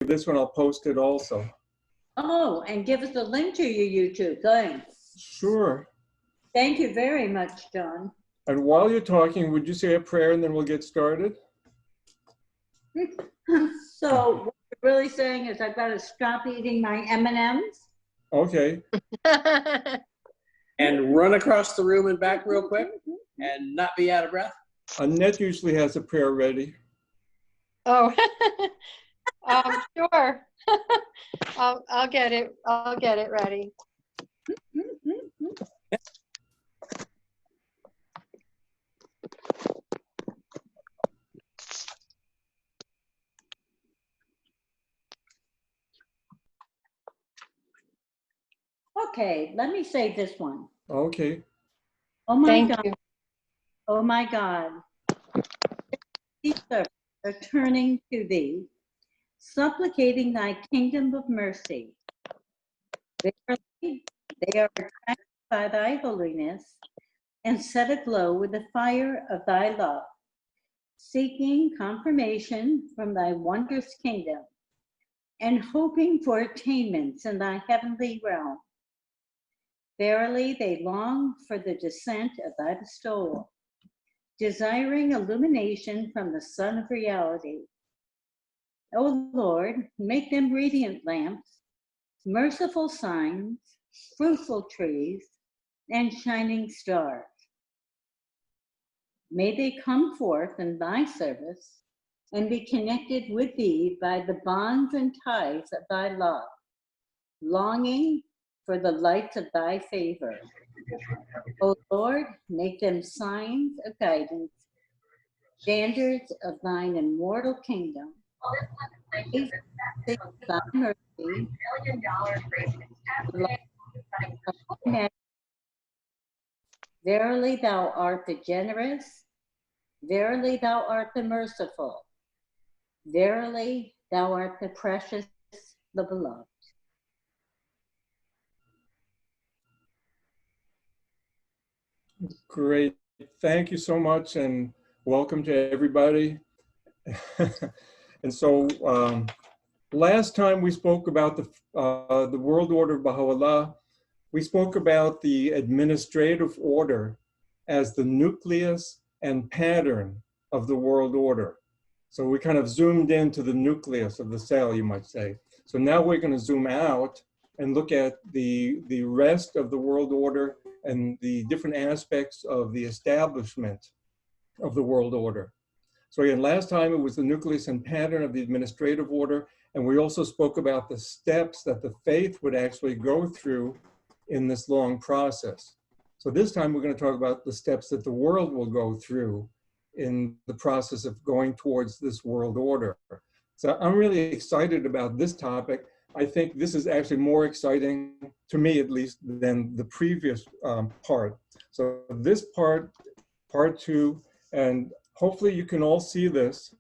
this one, I'll post it also. Oh, and give us a link to your YouTube. Thanks. Sure. Thank you very much, John. And while you're talking, would you say a prayer and then we'll get started? So what you're really saying is I've got to stop eating my M&Ms? Okay. And run across the room and back real quick and not be out of breath. Annette usually has a prayer ready. Oh, sure. I'll get it. I'll get it ready. Okay, let me say this one. Okay. Oh my Thank God. you. Oh my God. These servants are turning to thee, supplicating thy kingdom of mercy. Verily, they are attracted by thy holiness and set aglow with the fire of thy love, seeking confirmation from thy wondrous kingdom and hoping for attainments in thy heavenly realm. Verily, they long for the descent of thy bestowal, desiring illumination from the sun of reality. O Lord, make them radiant lamps, merciful signs, fruitful trees, and shining stars. May they come forth in thy service and be connected with thee by the bonds and ties of thy love, longing for the lights of thy favor. O Lord, make them signs of guidance, standards of thine immortal kingdom. Praise thy mercy, verily thou art the generous, verily thou art the merciful, verily thou art the precious, the beloved. Great. Thank you so much and welcome to everybody. And so last time we spoke about the world order of Baha'u'llah. We spoke about the administrative order as the nucleus and pattern of the world order. So we kind of zoomed into the nucleus of the cell, you might say. So now we're going to zoom out and look at the rest of the world order and the different aspects of the establishment of the world order. So again, last time it was the nucleus and pattern of the administrative order, and we also spoke about the steps that the faith would actually go through in this long process. So this time we're going to talk about the steps that the world will go through in the process of going towards this world order. So I'm really excited about this topic. I think this is actually more exciting, to me at least, than the previous part. So this part two, and hopefully you can all see this.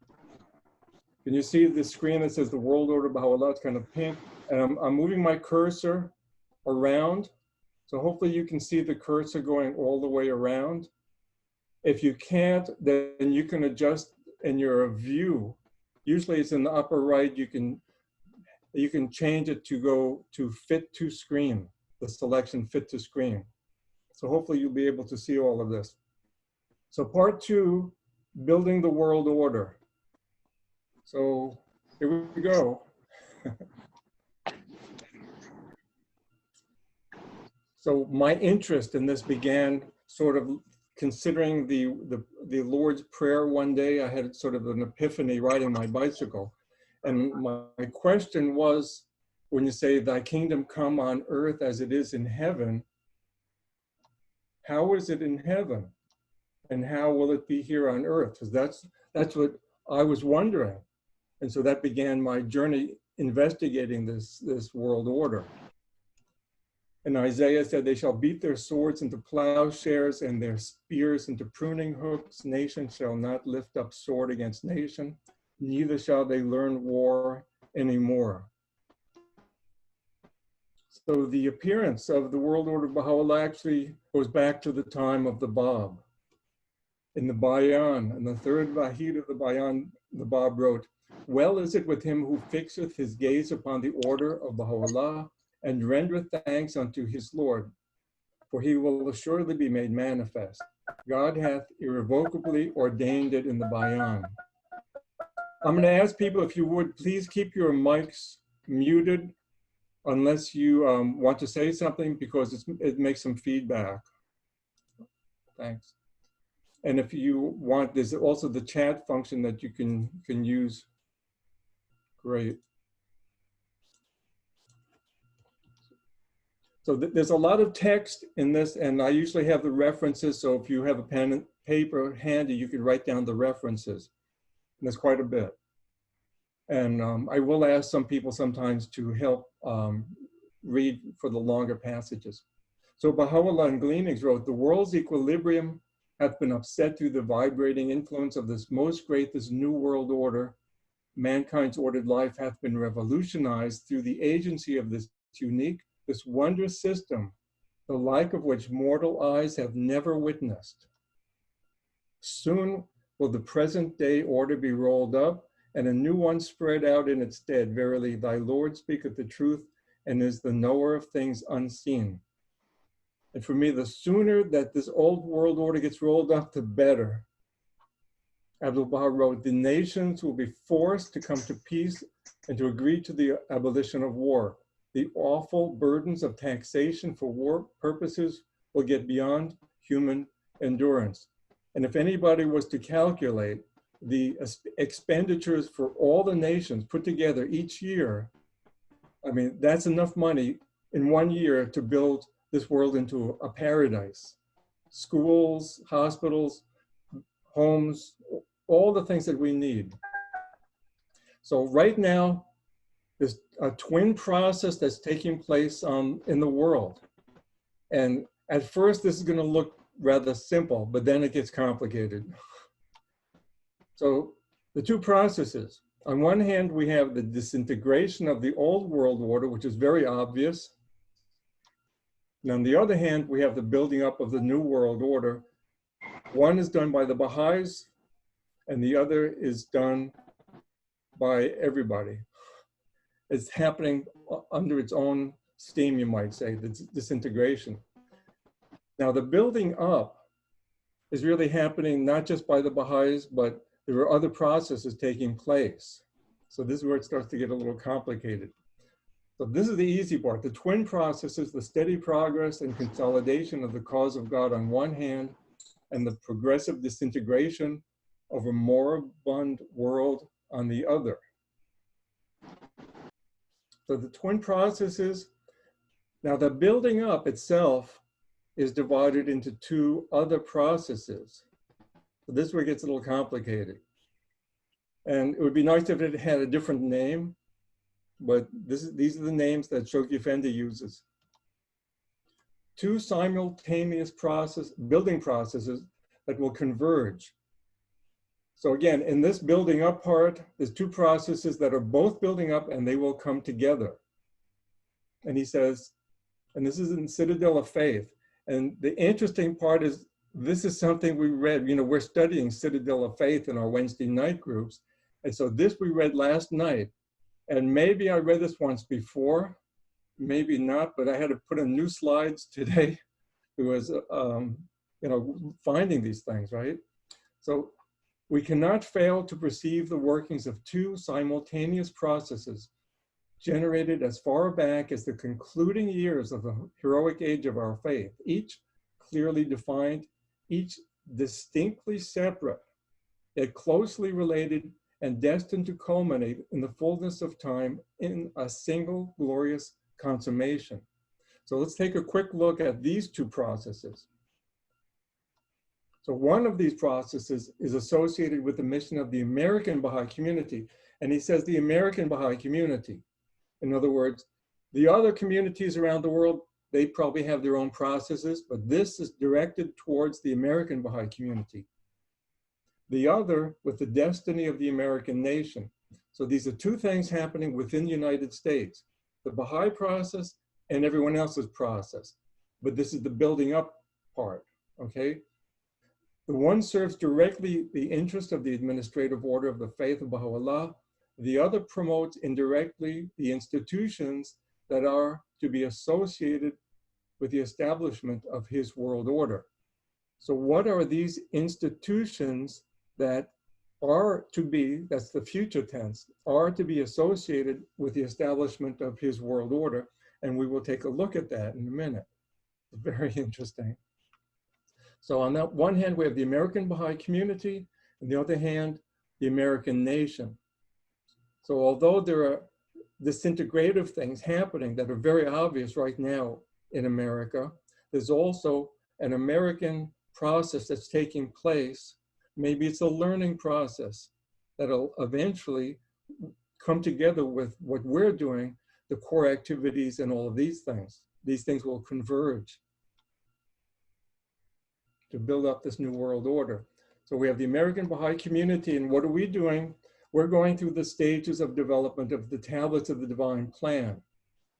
Can you see the screen that says the world order Baha'u'llah? It's kind of pink. And I'm moving my cursor around. So hopefully you can see the cursor going all the way around. If you can't, then you can adjust in your view. Usually it's in the upper right. You can change it to go to fit to screen, the selection fit to screen. So hopefully you'll be able to see all of this. So part two, building the world order. So here we go. So my interest in this began sort of considering the Lord's Prayer one day. I had sort of an epiphany riding my bicycle. And my question was, when you say, thy kingdom come on earth as it is in heaven, how is it in heaven? And how will it be here on earth? Because that's what I was wondering. And so that began my journey investigating this world order. And Isaiah said, they shall beat their swords into plowshares and their spears into pruning hooks. Nation shall not lift up sword against nation, neither shall they learn war anymore. So the appearance of the world order of Baha'u'llah actually goes back to the time of the Bab. In the Bayan, in the third Vahid of the Bayan, the Bab wrote, Well is it with him who fixeth his gaze upon the order of Baha'u'llah and rendereth thanks unto his Lord, for he will assuredly be made manifest. God hath irrevocably ordained it in the Bayan. I'm going to ask people if you would please keep your mics muted unless you want to say something, because it makes some feedback. Thanks. And if you want, there's also the chat function that you can use. Great. So there's a lot of text in this, and I usually have the references. So if you have a pen and paper handy, you can write down the references. And there's quite a bit. And I will ask some people sometimes to help read for the longer passages. So Baha'u'llah in Gleanings wrote, the world's equilibrium hath been upset through the vibrating influence of this most great, this new world order. Mankind's ordered life hath been revolutionized through the agency of this unique, this wondrous system, the like of which mortal eyes have never witnessed. Soon will the present day order be rolled up and a new one spread out in its stead. Verily, thy Lord speaketh the truth and is the knower of things unseen. And for me, the sooner that this old world order gets rolled up, the better. Abdu'l-Baha wrote, the nations will be forced to come to peace and to agree to the abolition of war. The awful burdens of taxation for war purposes will get beyond human endurance. And if anybody was to calculate the expenditures for all the nations put together each year, I mean, that's enough money in 1 year to build this world into a paradise. Schools, hospitals, homes, all the things that we need. So right now, there's a twin process that's taking place in the world. And at first, this is going to look rather simple, but then it gets complicated. So the two processes, on one hand, we have the disintegration of the old world order, which is very obvious. And on the other hand, we have the building up of the new world order. One is done by the Baha'is, and the other is done by everybody. It's happening under its own steam, you might say, the disintegration. Now, the building up is really happening not just by the Baha'is, but there are other processes taking place. So this is where it starts to get a little complicated. So this is the easy part. The twin processes, the steady progress and consolidation of the cause of God on one hand, and the progressive disintegration of a moribund world on the other. So the twin processes, now the building up itself is divided into two other processes. So this is where it gets a little complicated. And it would be nice if it had a different name, but these are the names that Shoghi Effendi uses. Two simultaneous building processes that will converge. So again, in this building up part, there's two processes that are both building up and they will come together. And he says, and this is in Citadel of Faith. And the interesting part is, this is something we read, we're studying Citadel of Faith in our Wednesday night groups. And so this we read last night. And maybe I read this once before, maybe not, but I had to put in new slides today. It was, finding these things, right? So we cannot fail to perceive the workings of two simultaneous processes generated as far back as the concluding years of the heroic age of our faith, each clearly defined, each distinctly separate, yet closely related and destined to culminate in the fullness of time in a single glorious consummation. So let's take a quick look at these two processes. So one of these processes is associated with the mission of the American Baha'i community. And he says the American Baha'i community. In other words, the other communities around the world, they probably have their own processes, but this is directed towards the American Baha'i community. The other with the destiny of the American nation. So these are two things happening within the United States, the Baha'i process and everyone else's process. But this is the building up part, okay? The one serves directly the interest of the administrative order of the faith of Baha'u'llah, The other promotes indirectly the institutions that are to be associated with the establishment of his world order. So what are these institutions that are to be, that's the future tense, are to be associated with the establishment of his world order? And we will take a look at that in a minute. It's very interesting. So on that one hand, we have the American Baha'i community, and the other hand, the American nation. So although there are disintegrative things happening that are very obvious right now in America, there's also an American process that's taking place. Maybe it's a learning process that'll eventually come together with what we're doing, the core activities and all of these things. These things will converge to build up this new world order. So we have the American Baha'i community, and what are we doing? We're going through the stages of development of the tablets of the divine plan.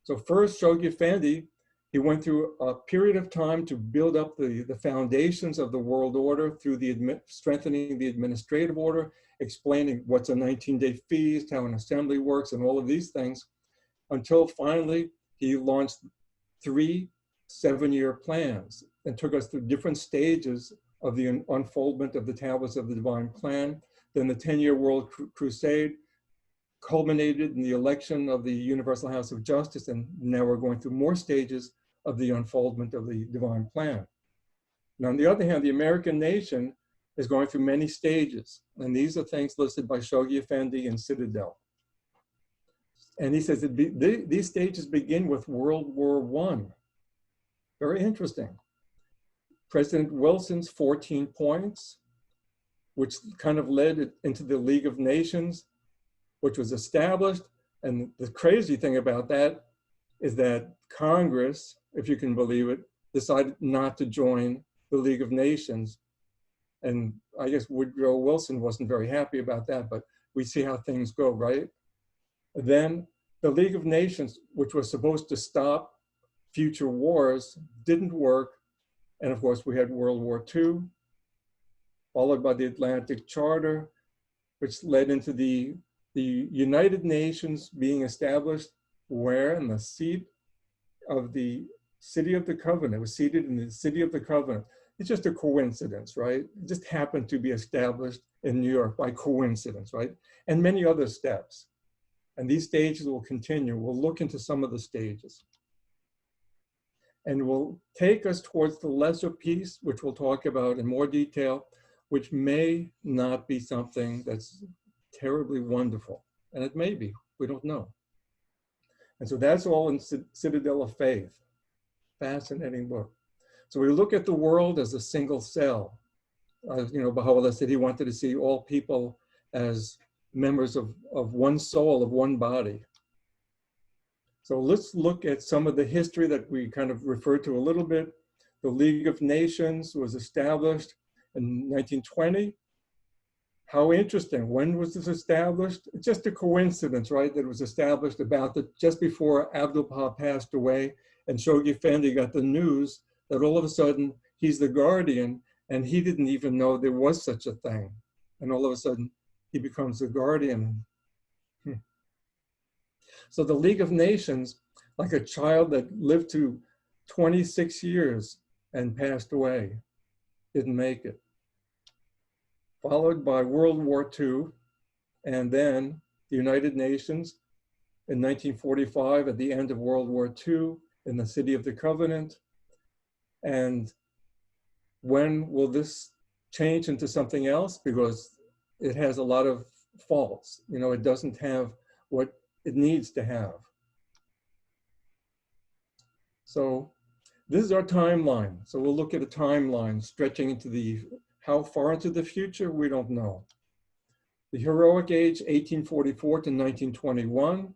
So first, Shoghi Effendi, he went through a period of time to build up the foundations of the world order through strengthening the administrative order, explaining what's a 19-day feast, how an assembly works, and all of these things, until finally he launched 3 7-year plans and took us through different stages of the unfoldment of the tablets of the divine plan. Then the 10-year World Crusade culminated in the election of the Universal House of Justice, and now we're going through more stages of the unfoldment of the divine plan. Now, on the other hand, the American nation is going through many stages, and these are things listed by Shoghi Effendi and Citadel. And he says that these stages begin with World War I. Very interesting. President Wilson's 14 points, which kind of led into the League of Nations, which was established. And the crazy thing about that is that Congress, if you can believe it, decided not to join the League of Nations. And I guess Woodrow Wilson wasn't very happy about that, but we see how things go, right? Then the League of Nations, which was supposed to stop future wars, didn't work. And of course, we had World War II, followed by the Atlantic Charter, which led into the United Nations being established, where in the seat of the City of the Covenant, it was seated in the City of the Covenant. It's just a coincidence, right? It just happened to be established in New York by coincidence, right? And many other steps. And these stages will continue. We'll look into some of the stages. And will take us towards the lesser piece, which we'll talk about in more detail, which may not be something that's terribly wonderful. And it may be, we don't know. And so that's all in Citadel of Faith. Fascinating book. So we look at the world as a single cell. Baha'u'llah said he wanted to see all people as members of one soul, of one body. So let's look at some of the history that we kind of referred to a little bit. The League of Nations was established in 1920. How interesting. When was this established? It's just a coincidence, right? That it was established just before Abdu'l-Baha passed away, and Shoghi Effendi got the news that all of a sudden he's the guardian, and he didn't even know there was such a thing. And all of a sudden he becomes the guardian. So the League of Nations, like a child that lived to 26 years and passed away, didn't make it. Followed by World War II, and then the United Nations in 1945 at the end of World War II in the City of the Covenant. And when will this change into something else? Because it has a lot of faults. It doesn't have what it needs to have. So this is our timeline. So we'll look at a timeline stretching into how far into the future, we don't know. The heroic age, 1844 to 1921.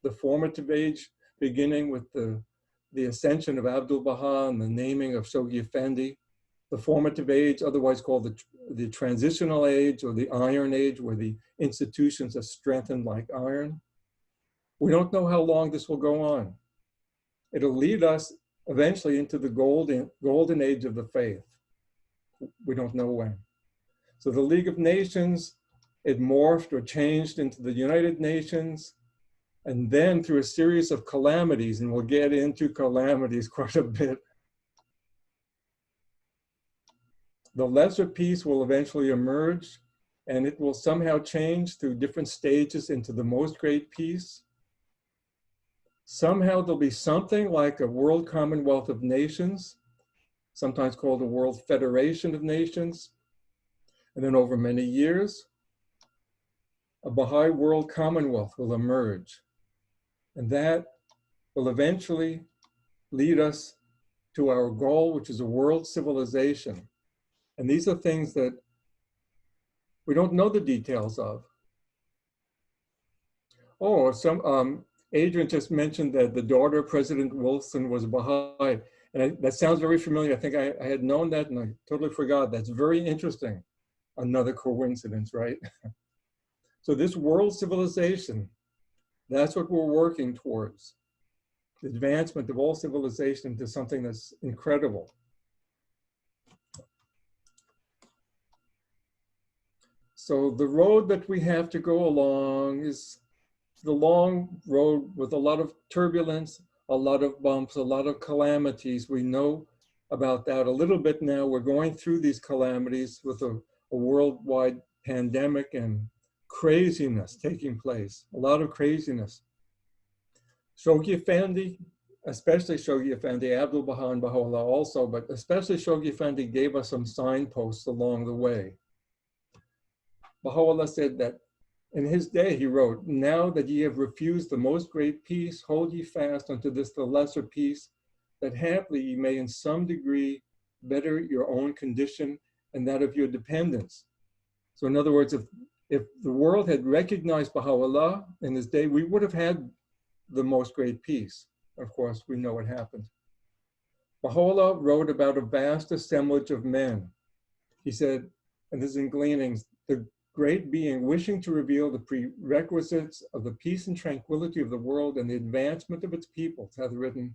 The formative age, beginning with the ascension of Abdu'l-Baha and the naming of Shoghi Effendi. The formative age, otherwise called the transitional age or the iron age, where the institutions are strengthened like iron. We don't know how long this will go on. It'll lead us eventually into the golden age of the faith. We don't know when. So the League of Nations it morphed or changed into the United Nations, and then through a series of calamities, and we'll get into calamities quite a bit, the lesser peace will eventually emerge, and it will somehow change through different stages into the most great peace. Somehow there'll be something like a World Commonwealth of Nations, sometimes called a World Federation of Nations. And then over many years, a Baha'i World Commonwealth will emerge. And that will eventually lead us to our goal, which is a world civilization. And these are things that we don't know the details of. Oh, Adrian just mentioned that the daughter of President Wilson was Baha'i. And that sounds very familiar. I think I had known that and I totally forgot. That's very interesting. Another coincidence, right? So this world civilization, that's what we're working towards. The advancement of all civilization into something that's incredible. So the road that we have to go along is the long road with a lot of turbulence, a lot of bumps, a lot of calamities. We know about that a little bit now. We're going through these calamities with a worldwide pandemic and craziness taking place, a lot of craziness. Shoghi Effendi, especially Shoghi Effendi, Abdul Baha and Baha'u'llah also, but especially Shoghi Effendi gave us some signposts along the way. Baha'u'llah said that in his day, he wrote, "Now that ye have refused the most great peace, hold ye fast unto this the lesser peace, that haply ye may in some degree better your own condition and that of your dependents." So in other words, if the world had recognized Baha'u'llah in his day, we would have had the most great peace. Of course, we know what happened. Baha'u'llah wrote about a vast assemblage of men. He said, and this is in Gleanings, the great being wishing to reveal the prerequisites of the peace and tranquility of the world and the advancement of its peoples, hath written,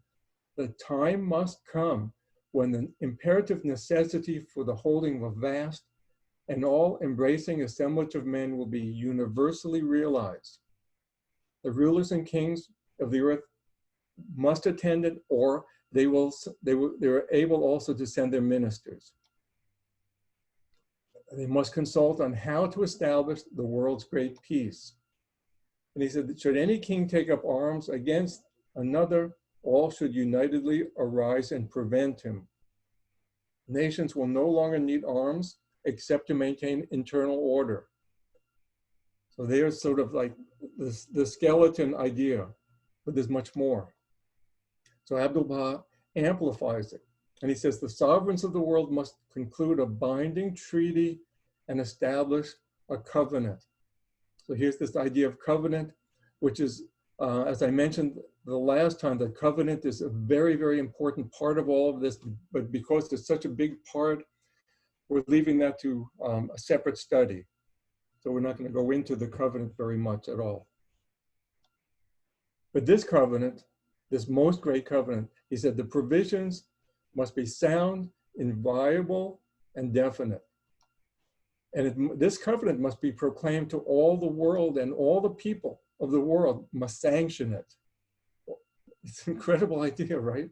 the time must come when the imperative necessity for the holding of a vast and all embracing assemblage of men will be universally realized. The rulers and kings of the earth must attend it, or they are able also to send their ministers. They must consult on how to establish the world's great peace. And he said that should any king take up arms against another, all should unitedly arise and prevent him. Nations will no longer need arms except to maintain internal order. So there's sort of like the skeleton idea, but there's much more. So Abdul Baha amplifies it. And he says the sovereigns of the world must conclude a binding treaty and establish a covenant. So here's this idea of covenant, which is, as I mentioned the last time, the covenant is a very, very important part of all of this, but because it's such a big part, we're leaving that to a separate study. So we're not going to go into the covenant very much at all. But this covenant, this most great covenant, he said the provisions must be sound, inviolable, and definite. And this covenant must be proclaimed to all the world, and all the people of the world must sanction it. It's an incredible idea, right?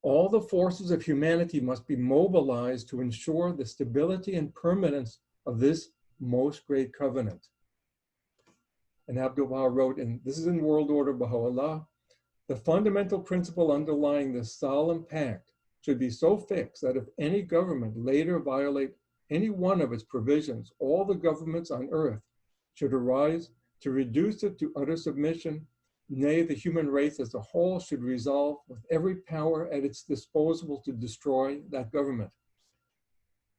All the forces of humanity must be mobilized to ensure the stability and permanence of this most great covenant. And Abdul Baha wrote, and this is in World Order Baha'u'llah, the fundamental principle underlying this solemn pact should be so fixed that if any government later violate any one of its provisions, all the governments on earth should arise to reduce it to utter submission. Nay, the human race as a whole should resolve with every power at its disposal to destroy that government.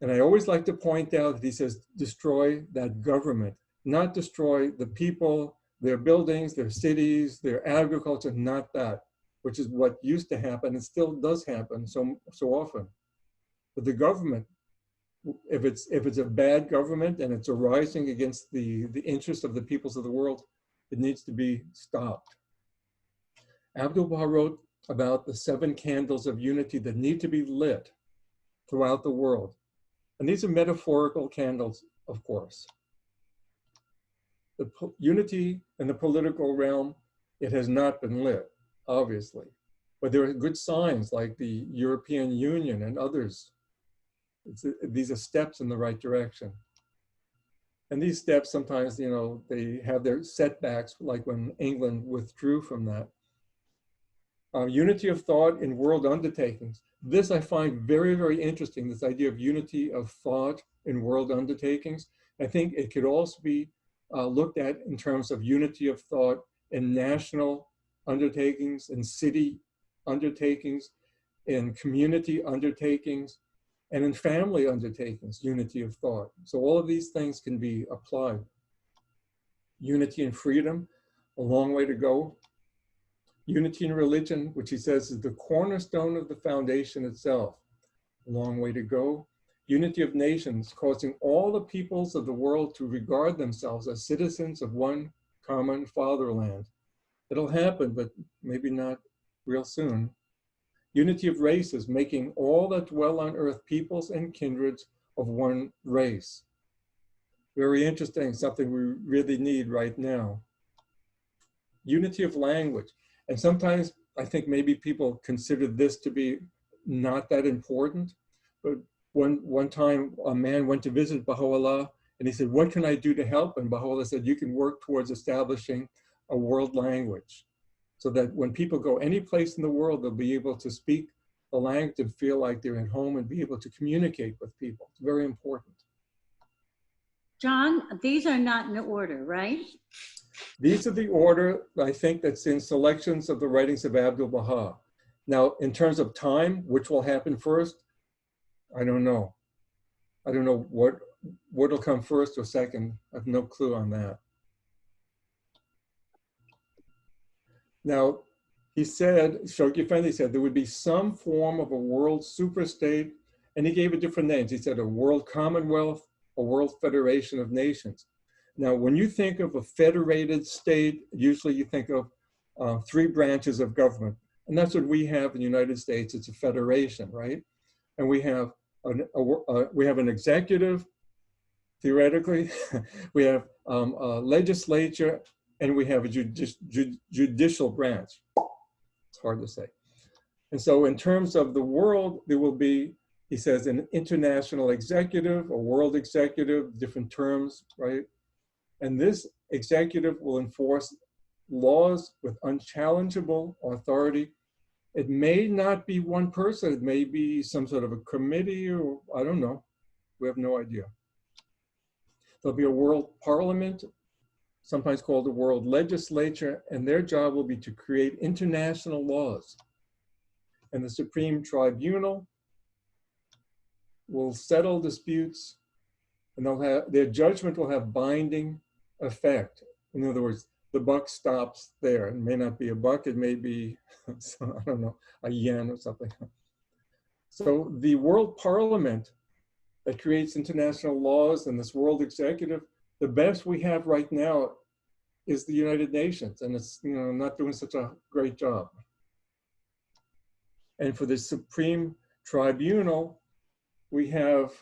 And I always like to point out that he says, destroy that government, not destroy the people, their buildings, their cities, their agriculture, not that, which is what used to happen and still does happen so often. But the government, if it's a bad government and it's arising against the interests of the peoples of the world, it needs to be stopped. Abdul Baha wrote about the 7 candles of unity that need to be lit throughout the world. And these are metaphorical candles, of course. unity in the political realm, it has not been lit, obviously. But there are good signs like the European Union and others. These are steps in the right direction. And these steps sometimes, they have their setbacks, like when England withdrew from that. Unity of thought in world undertakings. This I find very, very interesting, this idea of unity of thought in world undertakings. I think it could also be looked at in terms of unity of thought in national undertakings, in city undertakings, in community undertakings, and in family undertakings, unity of thought. So all of these things can be applied. Unity and freedom, a long way to go. Unity in religion, which he says is the cornerstone of the foundation itself, a long way to go. Unity of nations, causing all the peoples of the world to regard themselves as citizens of one common fatherland. It'll happen, but maybe not real soon. Unity of races, making all that dwell on earth peoples and kindreds of one race. Very interesting, something we really need right now. Unity of language. And sometimes I think maybe people consider this to be not that important, but one time a man went to visit Baha'u'llah and he said, what can I do to help? And Baha'u'llah said, you can work towards establishing a world language so that when people go any place in the world, they'll be able to speak the language and feel like they're at home and be able to communicate with people. It's very important. John, these are not in order, right? These are the order, I think, that's in selections of the writings of Abdu'l-Baha. Now, in terms of time, which will happen first, I don't know. I don't know what'll come first or second. I have no clue on that. Now, he said, Shoghi Effendi said, there would be some form of a world superstate, and he gave it different names. He said a world commonwealth, a world federation of nations. Now, when you think of a federated state, usually you think of 3 branches of government. And that's what we have in the United States. It's a federation, right? And we have an executive, theoretically. We have a legislature, and we have a judicial branch. It's hard to say. And so in terms of the world, there will be, he says, an international executive, a world executive, different terms, right? And this executive will enforce laws with unchallengeable authority. It may not be one person, it may be some sort of a committee, or I don't know. We have no idea. There'll be a world parliament, sometimes called the world legislature, and their job will be to create international laws. And the Supreme Tribunal will settle disputes, and their judgment will have binding effect. In other words, the buck stops there. It may not be a buck, it may be, I don't know, a yen or something. So the world parliament that creates international laws and this world executive, the best we have right now is the United Nations, and it's not doing such a great job. And for the Supreme Tribunal, we have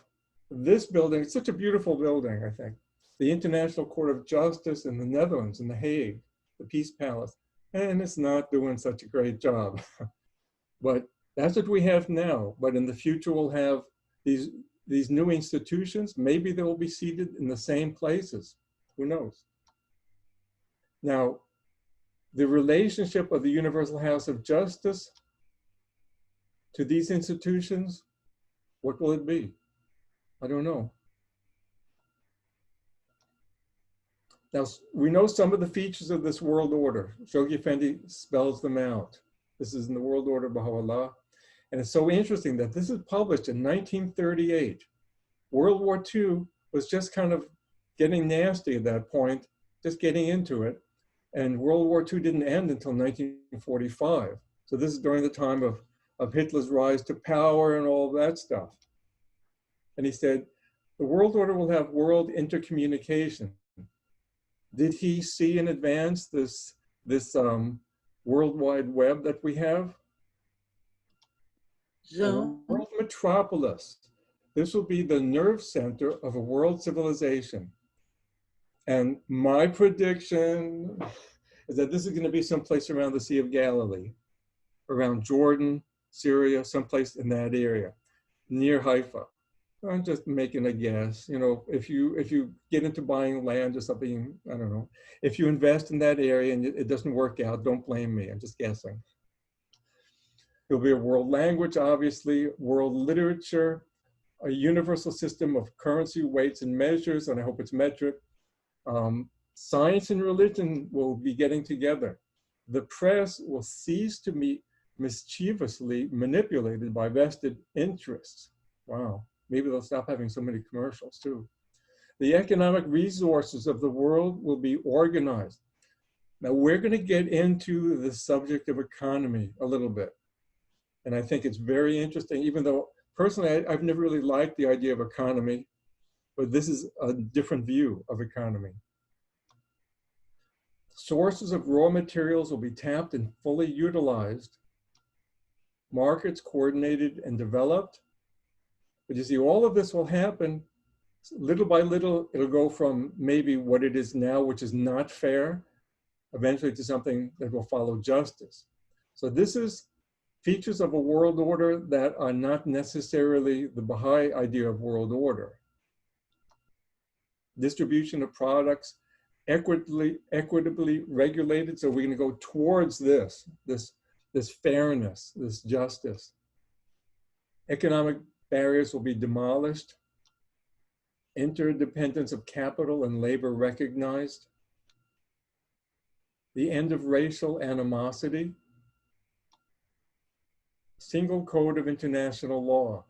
this building. It's such a beautiful building, I think. The International Court of Justice in the Netherlands, in The Hague, the Peace Palace, and it's not doing such a great job. But that's what we have now. But in the future, we'll have these new institutions. Maybe they will be seated in the same places. Who knows? Now, the relationship of the Universal House of Justice to these institutions, what will it be? I don't know. Now, we know some of the features of this world order. Shoghi Effendi spells them out. This is in the World Order of Baha'u'llah. And it's so interesting that this is published in 1938. World War II was just kind of getting nasty at that point, just getting into it. And World War II didn't end until 1945. So this is during the time of Hitler's rise to power and all that stuff. And he said, the world order will have world intercommunication. Did he see in advance this World Wide Web that we have? Zoom. A world metropolis. This will be the nerve center of a world civilization. And my prediction is that this is going to be someplace around the Sea of Galilee, around Jordan, Syria, someplace in that area, near Haifa. I'm just making a guess. You know, if you get into buying land or something, I don't know. If you invest in that area and it doesn't work out, don't blame me. I'm just guessing. There'll be a world language, obviously, world literature, a universal system of currency, weights, and measures, and I hope it's metric. Science and religion will be getting together. The press will cease to be mischievously manipulated by vested interests. Wow, maybe they'll stop having so many commercials too. The economic resources of the world will be organized. Now we're going to get into the subject of economy a little bit. And I think it's very interesting, even though personally I've never really liked the idea of economy, but this is a different view of economy. Sources of raw materials will be tapped and fully utilized. Markets coordinated and developed. But you see, all of this will happen little by little. It'll go from maybe what it is now, which is not fair, eventually to something that will follow justice. So this is features of a world order that are not necessarily the Baha'i idea of world order. Distribution of products equitably regulated. So we're going to go towards this fairness, this justice. Economic barriers will be demolished. Interdependence of capital and labor recognized. The end of racial animosity. Single code of international law.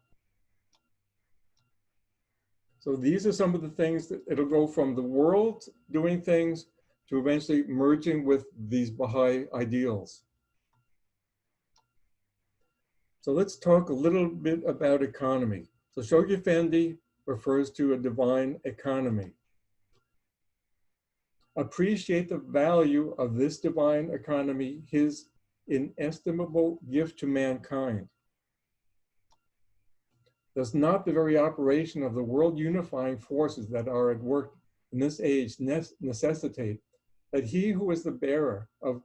So these are some of the things that it'll go from the world doing things to eventually merging with these Baha'i ideals. So let's talk a little bit about economy. So Shoghi Effendi refers to a divine economy. Appreciate the value of this divine economy, his inestimable gift to mankind. Does not the very operation of the world unifying forces that are at work in this age necessitate that he who is the bearer of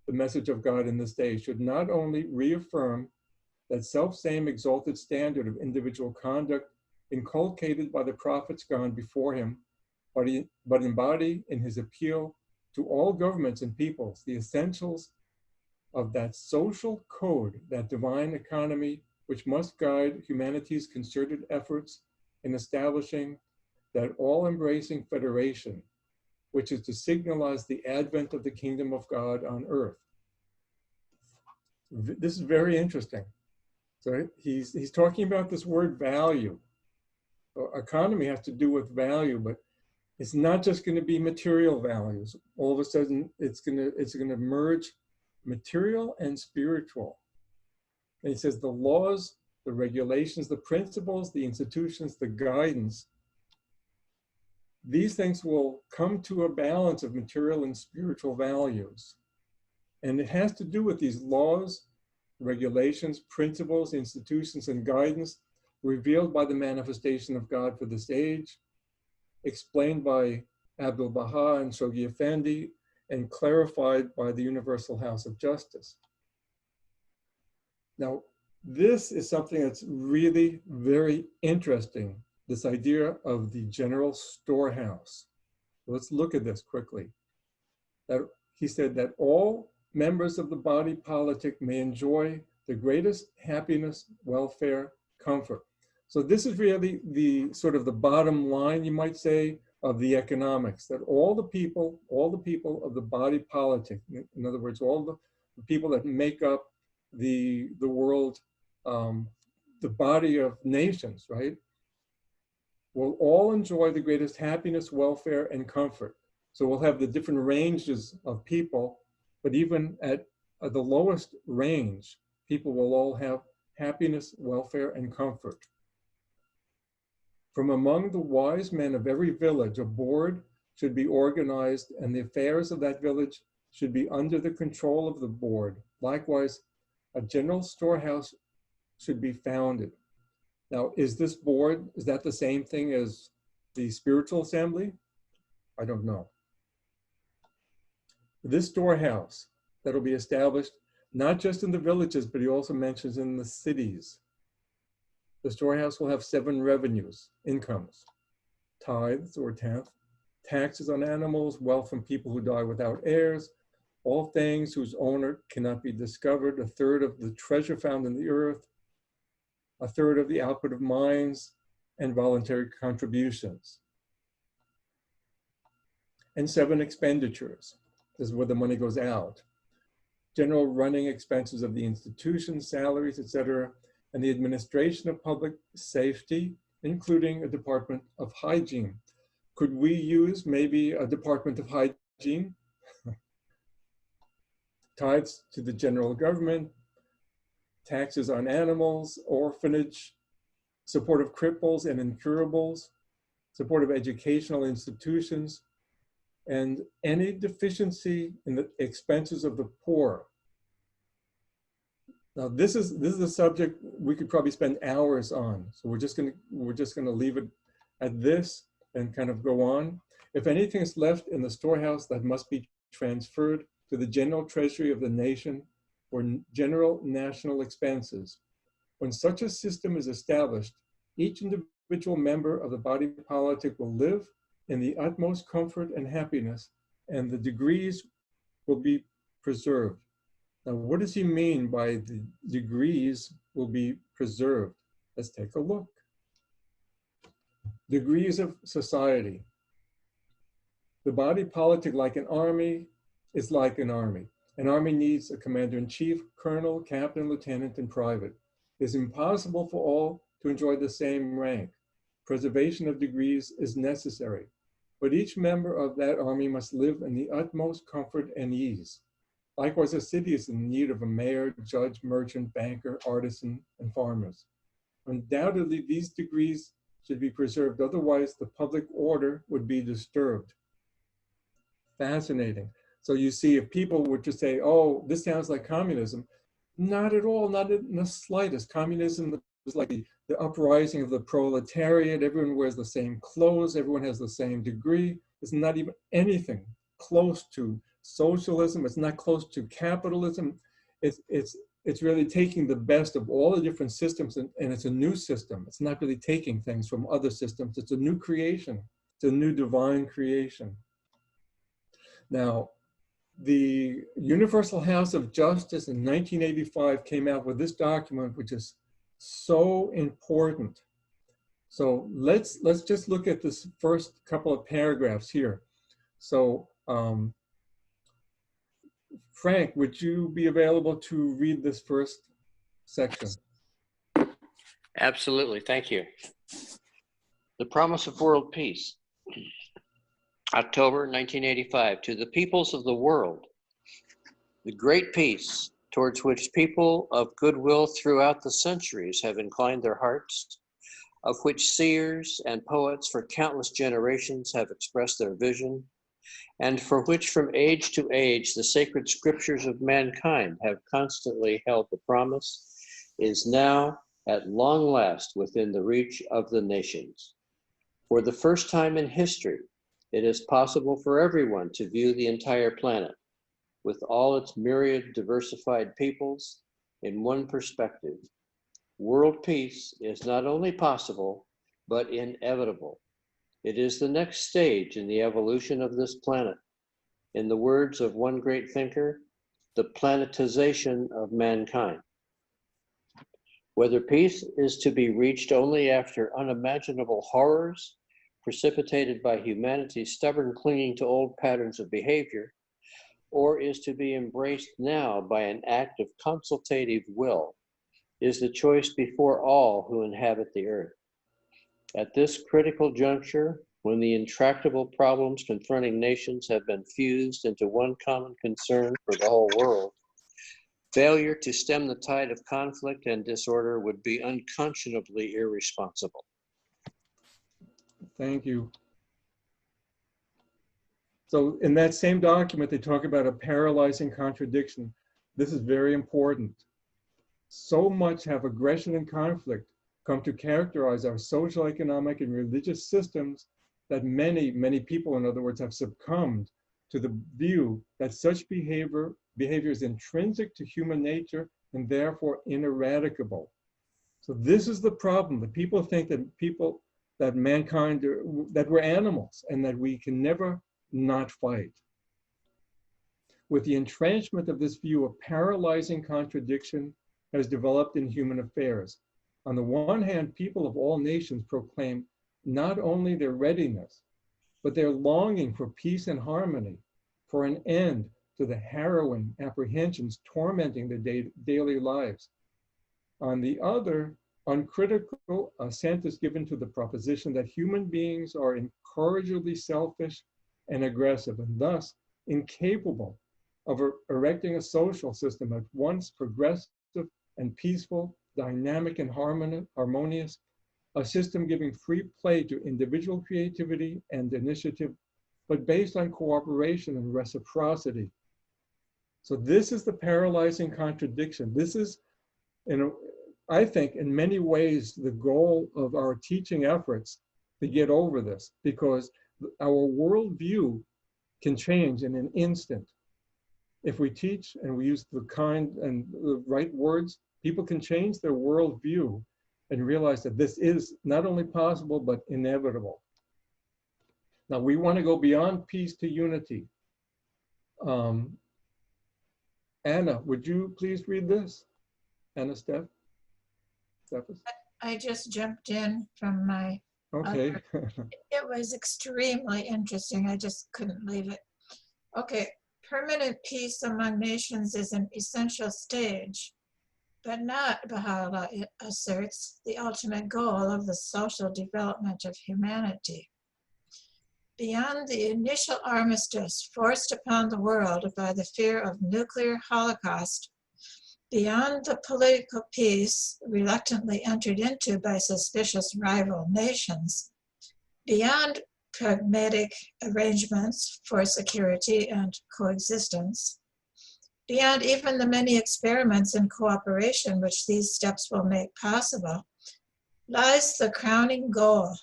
the message of God in this day should not only reaffirm that self-same exalted standard of individual conduct inculcated by the prophets gone before him, but embody in his appeal to all governments and peoples the essentials of that social code, that divine economy, which must guide humanity's concerted efforts in establishing that all-embracing federation, which is to signalize the advent of the kingdom of God on earth. This is very interesting. So he's talking about this word value. Economy has to do with value, but it's not just going to be material values. All of a sudden, it's going to merge material and spiritual. And he says the laws, the regulations, the principles, the institutions, the guidance, these things will come to a balance of material and spiritual values. And it has to do with these laws, regulations, principles, institutions, and guidance revealed by the manifestation of God for this age, explained by Abdul Baha and Shoghi Effendi, and clarified by the Universal House of Justice. Now, this is something that's really very interesting, this idea of the general storehouse. Let's look at this quickly. That he said that all members of the body politic may enjoy the greatest happiness, welfare, comfort. So this is really the sort of the bottom line, you might say, of the economics, that all the people of the body politic, in other words, all the people that make up the world, the body of nations, right, will all enjoy the greatest happiness, welfare, and comfort. So we'll have the different ranges of people, but even at the lowest range, people will all have happiness, welfare, and comfort. From among the wise men of every village, a board should be organized, and the affairs of that village should be under the control of the board. Likewise, a general storehouse should be founded. Now, is this board, is that the same thing as the spiritual assembly? I don't know. This storehouse that'll be established not just in the villages, but he also mentions in the cities. The storehouse will have 7 revenues, incomes: tithes or tenth, taxes on animals, wealth from people who die without heirs, all things whose owner cannot be discovered, a third of the treasure found in the earth, a third of the output of mines, and voluntary contributions. And 7 expenditures. This is where the money goes out. General running expenses of the institution, salaries, etc., and the administration of public safety, including a department of hygiene. Could we use maybe a department of hygiene? Tithes to the general government, taxes on animals, orphanage, support of cripples and incurables, support of educational institutions, and any deficiency in the expenses of the poor. Now, this is a subject we could probably spend hours on. So we're just gonna leave it at this and kind of go on. If anything is left in the storehouse, that must be transferred to the general treasury of the nation for general national expenses. When such a system is established, each individual member of the body politic will live in the utmost comfort and happiness, and the degrees will be preserved. Now, what does he mean by the degrees will be preserved? Let's take a look. Degrees of society. The body politic, like an army, is like an army. An army needs a commander-in-chief, colonel, captain, lieutenant, and private. It is impossible for all to enjoy the same rank. Preservation of degrees is necessary, but each member of that army must live in the utmost comfort and ease. Likewise, a city is in need of a mayor, judge, merchant, banker, artisan, and farmers. Undoubtedly, these degrees should be preserved, otherwise the public order would be disturbed. Fascinating. So you see, if people were to say, oh, this sounds like communism, not at all, not in the slightest. Communism is like the uprising of the proletariat. Everyone wears the same clothes. Everyone has the same degree. It's not even anything close to socialism. It's not close to capitalism. It's really taking the best of all the different systems, and it's a new system. It's not really taking things from other systems. It's a new creation. It's a new divine creation. Now, the Universal House of Justice in 1985 came out with this document, which is so important. So let's just look at this first couple of paragraphs here. So Frank, would you be available to read this first section? Absolutely, thank you. The promise of world peace. October 1985, to the peoples of the world, the great peace towards which people of goodwill throughout the centuries have inclined their hearts, of which seers and poets for countless generations have expressed their vision, and for which from age to age the sacred scriptures of mankind have constantly held the promise, is now at long last within the reach of the nations. For the first time in history, it is possible for everyone to view the entire planet with all its myriad diversified peoples in one perspective. World peace is not only possible, but inevitable. It is the next stage in the evolution of this planet. In the words of one great thinker, the planetization of mankind. Whether peace is to be reached only after unimaginable horrors precipitated by humanity's stubborn clinging to old patterns of behavior, or is to be embraced now by an act of consultative will, is the choice before all who inhabit the earth. At this critical juncture, when the intractable problems confronting nations have been fused into one common concern for the whole world, failure to stem the tide of conflict and disorder would be unconscionably irresponsible. Thank you. So in that same document, they talk about a paralyzing contradiction. This is very important. So much have aggression and conflict come to characterize our social, economic, and religious systems that many people, in other words, have succumbed to the view that such behavior is intrinsic to human nature and therefore ineradicable. So this is the problem. That people think that mankind, that we're animals and that we can never not fight. With the entrenchment of this view, a paralyzing contradiction has developed in human affairs. On the one hand, people of all nations proclaim not only their readiness, but their longing for peace and harmony, for an end to the harrowing apprehensions tormenting their daily lives. On the other, uncritical assent is given to the proposition that human beings are incorrigibly selfish and aggressive, and thus incapable of erecting a social system at once progressive and peaceful, dynamic and harmonious, a system giving free play to individual creativity and initiative, but based on cooperation and reciprocity. So this is the paralyzing contradiction. This is, I think, in many ways, the goal of our teaching efforts to get over this, because our worldview can change in an instant. If we teach and we use the kind and the right words, people can change their worldview and realize that this is not only possible, but inevitable. Now, we want to go beyond peace to unity. Anna, would you please read this? Anna Stephens? I just jumped in from my, Okay. it was extremely interesting. I just couldn't leave it. Okay, permanent peace among nations is an essential stage, but not, Baha'u'llah asserts, the ultimate goal of the social development of humanity. Beyond the initial armistice forced upon the world by the fear of nuclear holocaust, beyond the political peace reluctantly entered into by suspicious rival nations, beyond pragmatic arrangements for security and coexistence, beyond even the many experiments in cooperation which these steps will make possible, lies the crowning goal.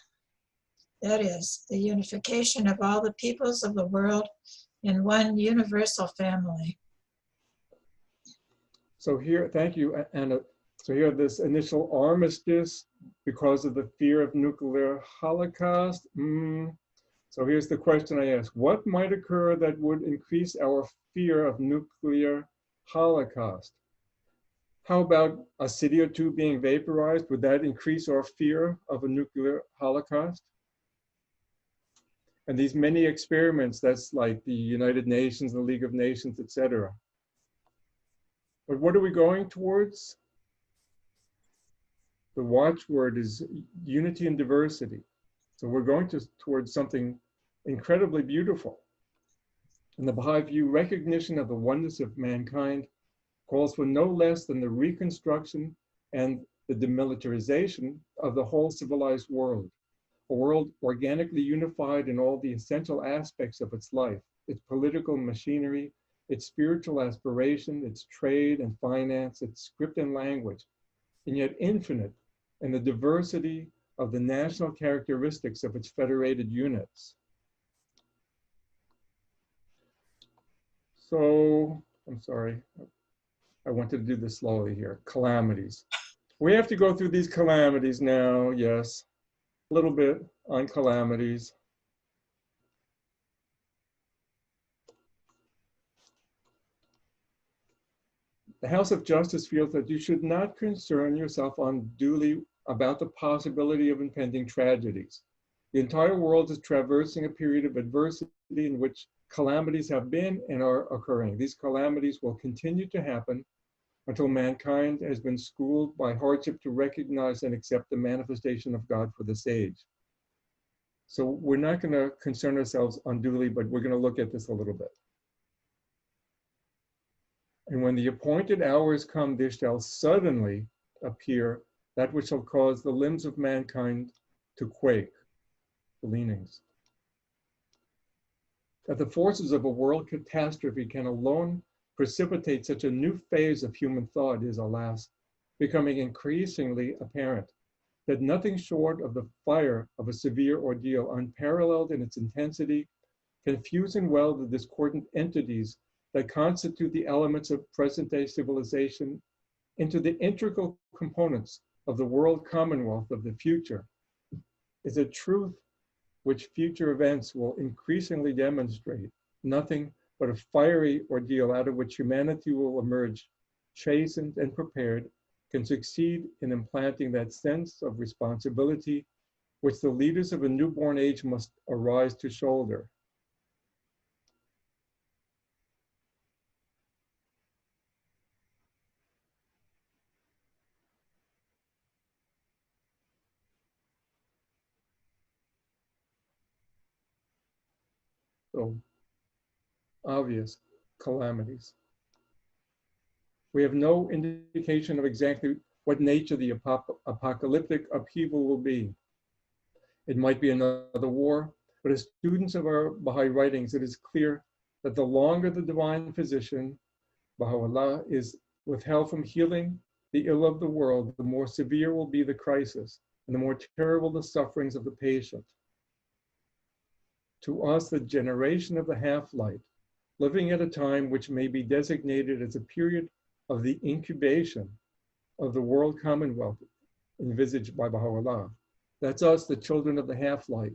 That is, the unification of all the peoples of the world in one universal family. So here, thank you, Anna. So here, this initial armistice because of the fear of nuclear holocaust. So here's the question I ask: what might occur that would increase our fear of nuclear holocaust? How about a city or two being vaporized? Would that increase our fear of a nuclear holocaust? And these many experiments, that's like the United Nations, the League of Nations, etc. But what are we going towards? The watchword is unity and diversity. So we're going towards something incredibly beautiful. In the Baha'i view, recognition of the oneness of mankind calls for no less than the reconstruction and the demilitarization of the whole civilized world, a world organically unified in all the essential aspects of its life, its political machinery, its spiritual aspiration, its trade and finance, its script and language, and yet infinite in the diversity of the national characteristics of its federated units. So, I'm sorry, I wanted to do this slowly here. Calamities. We have to go through these calamities now, yes. A little bit on calamities. The House of Justice feels that you should not concern yourself unduly about the possibility of impending tragedies. The entire world is traversing a period of adversity in which calamities have been and are occurring. These calamities will continue to happen until mankind has been schooled by hardship to recognize and accept the manifestation of God for this age. So we're not going to concern ourselves unduly, but we're going to look at this a little bit. And when the appointed hours come, there shall suddenly appear that which shall cause the limbs of mankind to quake, the leanings. That the forces of a world catastrophe can alone precipitate such a new phase of human thought is, alas, becoming increasingly apparent. that nothing short of the fire of a severe ordeal, unparalleled in its intensity, can fuse and weld the discordant entities that constitute the elements of present-day civilization into the integral components of the world commonwealth of the future, is a truth which future events will increasingly demonstrate. Nothing but a fiery ordeal out of which humanity will emerge, chastened and prepared, can succeed in implanting that sense of responsibility which the leaders of a newborn age must arise to shoulder. So, obvious calamities. We have no indication of exactly what nature the apocalyptic upheaval will be. It might be another war, but as students of our Baha'i writings, it is clear that the longer the divine physician, Baha'u'llah, is withheld from healing the ill of the world, the more severe will be the crisis and the more terrible the sufferings of the patient. To us, the generation of the half-light, living at a time which may be designated as a period of the incubation of the world commonwealth envisaged by Baha'u'llah. That's us, the children of the half-light.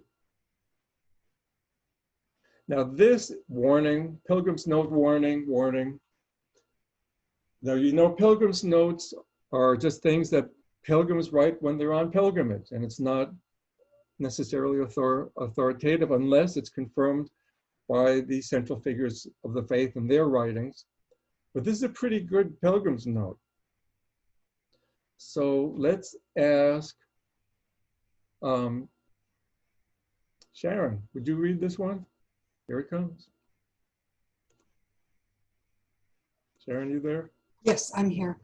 Now this warning, Pilgrim's Note warning, warning. Now you know Pilgrim's Notes are just things that pilgrims write when they're on pilgrimage, and it's not necessarily authoritative unless it's confirmed by the central figures of the faith in their writings. But this is a pretty good Pilgrim's Note. So let's ask Sharon, would you read this one? Here it comes. Sharon, you there? Yes, I'm here.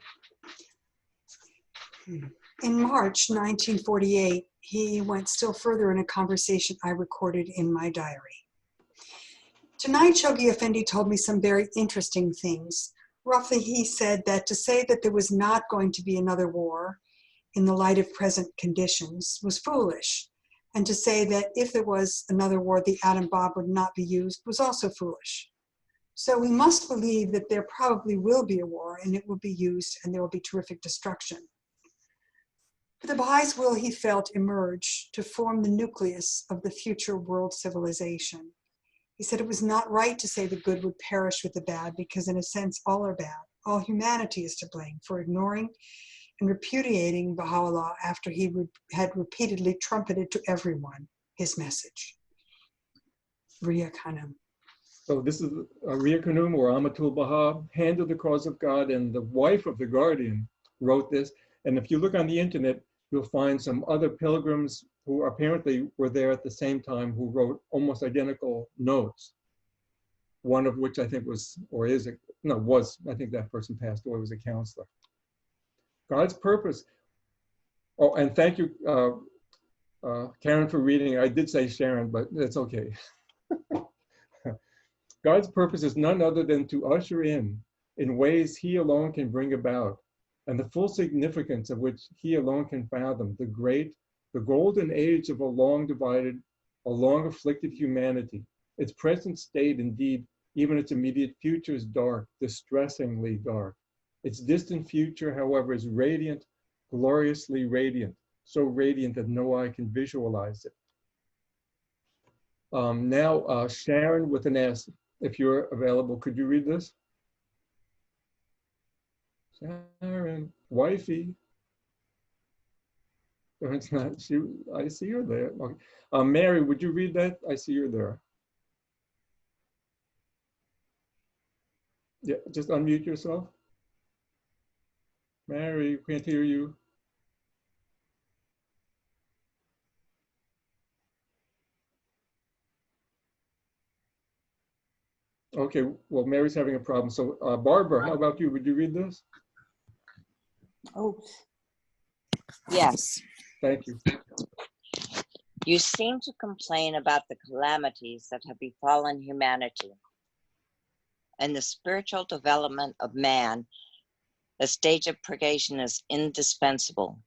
In March 1948, he went still further in a conversation I recorded in my diary. Tonight, Shoghi Effendi told me some very interesting things. Roughly, he said that to say that there was not going to be another war in the light of present conditions was foolish. And to say that if there was another war, the atom bomb would not be used was also foolish. So we must believe that there probably will be a war and it will be used and there will be terrific destruction. But the Baha'is will, he felt, emerge to form the nucleus of the future world civilization. He said it was not right to say the good would perish with the bad because in a sense all are bad. All humanity is to blame for ignoring and repudiating Baha'u'llah after he had repeatedly trumpeted to everyone his message. Ria Khanum. So this is Ria Khanum, or Amatul Baha, hand of the cause of God, and the wife of the guardian wrote this. And if you look on the internet, you'll find some other pilgrims who apparently were there at the same time who wrote almost identical notes. One of which I think was, or is, I think that person passed away, was a counselor. God's purpose. Oh, and thank you, Karen, for reading. I did say Sharon, but it's okay. God's purpose is none other than to usher in ways he alone can bring about, and the full significance of which he alone can fathom, the golden age of a long divided, a long afflicted humanity. Its present state, indeed, even its immediate future is dark, distressingly dark. Its distant future, however, is radiant, gloriously radiant, so radiant that no eye can visualize it. Now, Sharon with an S, if you're available, could you read this? Sharon, wifey. No, it's not, I see her there. Okay. Mary, would you read that? I see her there. Yeah, just unmute yourself. Mary, can't hear you. Okay, well, Mary's having a problem. So Barbara, how about you? Would you read this? Oh, yes. Thank you. You seem to complain about the calamities that have befallen humanity and the spiritual development of man. The stage of purgation is indispensable,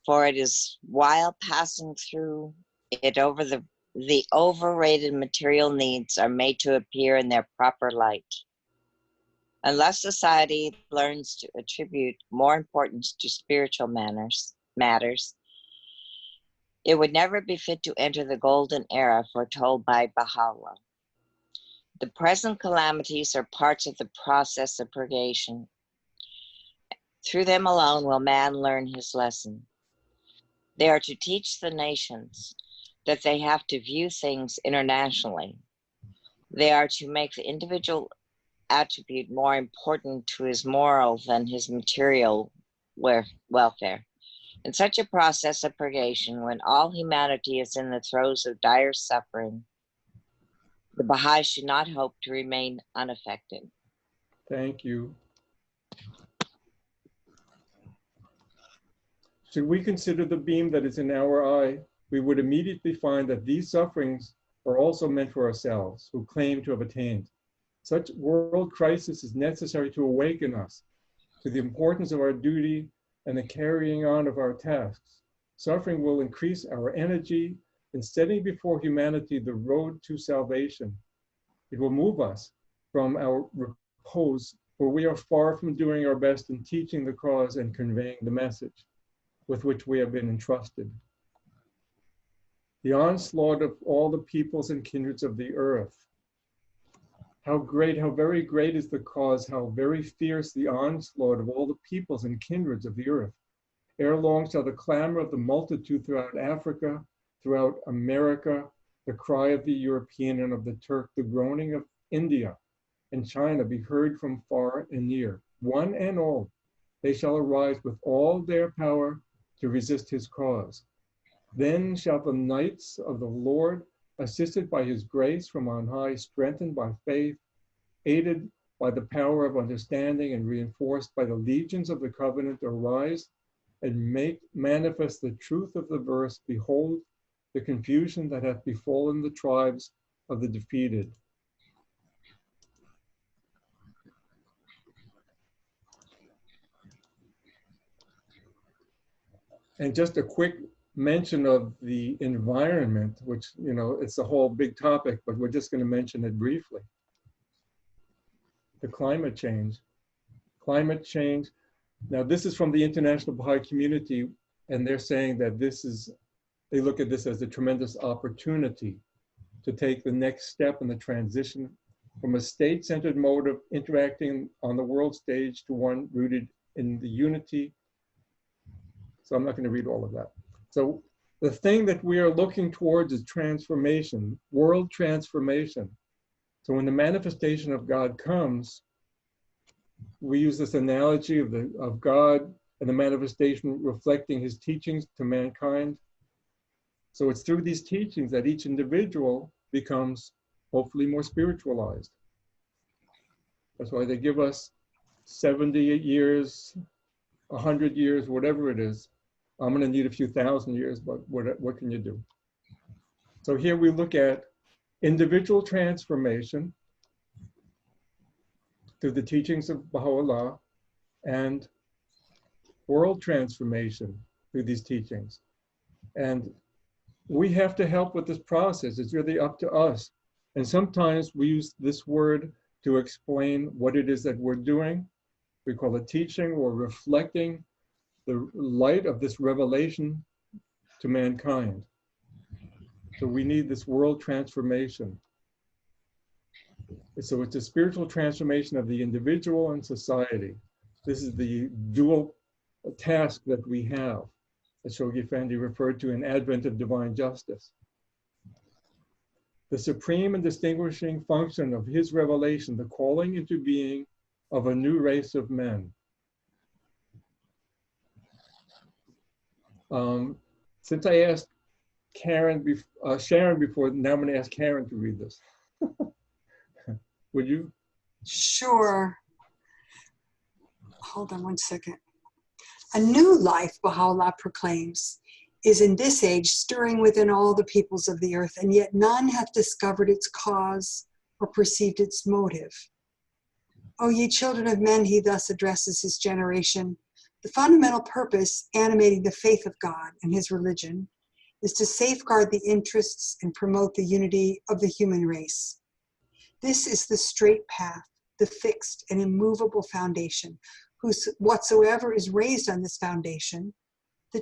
for it is while passing through it over the overrated material needs are made to appear in their proper light. Unless society learns to attribute more importance to spiritual matters, it would never be fit to enter the golden era foretold by Baha'u'llah. The present calamities are parts of the process of purgation. Through them alone will man learn his lesson. They are to teach the nations that they have to view things internationally. They are to make the individual attribute more important to his moral than his material welfare. In such a process of purgation, when all humanity is in the throes of dire suffering, the Baha'i should not hope to remain unaffected. Thank you. Should we consider the beam that is in our eye, we would immediately find that these sufferings are also meant for ourselves, who claim to have attained. Such world crisis is necessary to awaken us to the importance of our duty and the carrying on of our tasks. Suffering will increase our energy in setting before humanity the road to salvation. It will move us from our repose, for we are far from doing our best in teaching the cause and conveying the message with which we have been entrusted. The onslaught of all the peoples and kindreds of the earth. How great, how very great is the cause, how very fierce the onslaught of all the peoples and kindreds of the earth. Ere long shall the clamor of the multitude throughout Africa, throughout America, the cry of the European and of the Turk, the groaning of India and China be heard from far and near. One and all, they shall arise with all their power to resist his cause. Then shall the knights of the Lord, assisted by his grace from on high, strengthened by faith, aided by the power of understanding, and reinforced by the legions of the covenant, arise and make manifest the truth of the verse, behold, the confusion that hath befallen the tribes of the defeated. And just a quick mention of the environment, which, you know, it's a whole big topic, but we're just going to mention it briefly. The climate change. Climate change. Now, this is from the International Baha'i Community, and they're saying that they look at this as a tremendous opportunity to take the next step in the transition from a state-centered mode of interacting on the world stage to one rooted in the unity. So I'm not going to read all of that. So the thing that we are looking towards is transformation, world transformation. So when the manifestation of God comes, we use this analogy of God and the manifestation reflecting his teachings to mankind. So it's through these teachings that each individual becomes hopefully more spiritualized. That's why they give us 70 years, 100 years, whatever it is. I'm going to need a few thousand years, but what can you do? So here we look at individual transformation through the teachings of Baha'u'llah and world transformation through these teachings. And we have to help with this process. It's really up to us. And sometimes we use this word to explain what it is that we're doing. We call it teaching or reflecting the light of this revelation to mankind. So we need this world transformation. So it's a spiritual transformation of the individual and society. This is the dual task that we have, as Shoghi Effendi referred to in Advent of Divine Justice. The supreme and distinguishing function of his revelation, the calling into being of a new race of men. Since I asked Sharon before, now I'm going to ask Karen to read this. Would you? Sure. Hold on one second. A new life, Baha'u'llah proclaims, is in this age stirring within all the peoples of the earth, and yet none hath discovered its cause or perceived its motive. O ye children of men, he thus addresses his generation. The fundamental purpose animating the faith of God and his religion is to safeguard the interests and promote the unity of the human race. This is the straight path, the fixed and immovable foundation, whatsoever is raised on this foundation, the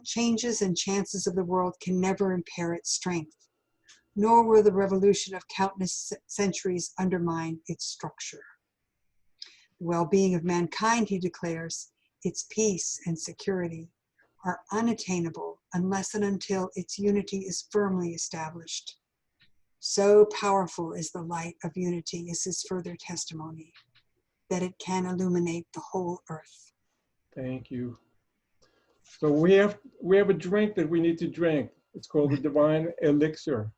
changes and chances of the world can never impair its strength, nor will the revolution of countless centuries undermine its structure. The well-being of mankind, he declares, its peace and security are unattainable unless and until its unity is firmly established. So powerful is the light of unity, is his further testimony, that it can illuminate the whole earth. Thank you. So we have a drink that we need to drink. It's called the divine elixir.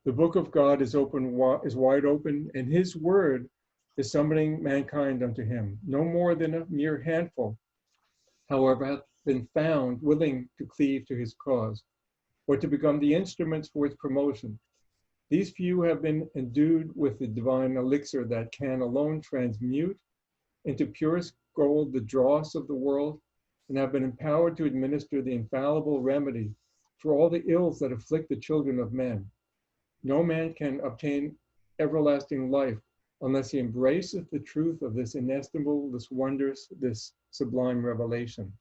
The book of God is wide open, and his word is summoning mankind unto him. No more than a mere handful, however, hath been found willing to cleave to his cause, or to become the instruments for its promotion. These few have been endued with the divine elixir that can alone transmute into purest gold the dross of the world, and have been empowered to administer the infallible remedy for all the ills that afflict the children of men. No man can obtain everlasting life unless he embraceth the truth of this inestimable, this wondrous, this sublime revelation.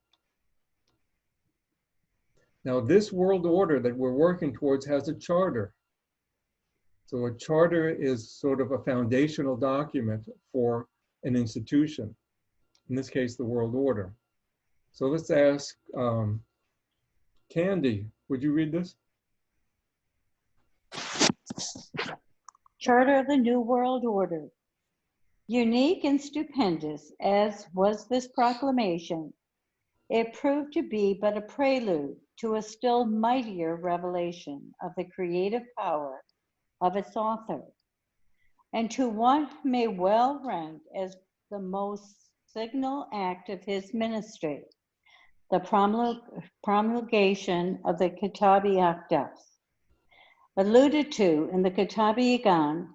Now, this world order that we're working towards has a charter. So a charter is sort of a foundational document for an institution, in this case, the world order. So let's ask Candy, would you read this? Charter of the New World Order. Unique and stupendous as was this proclamation, it proved to be but a prelude to a still mightier revelation of the creative power of its author, and to what may well rank as the most signal act of his ministry, the promulgation of the Kitab-i Aqdas. Alluded to in the Kitab-i Igan,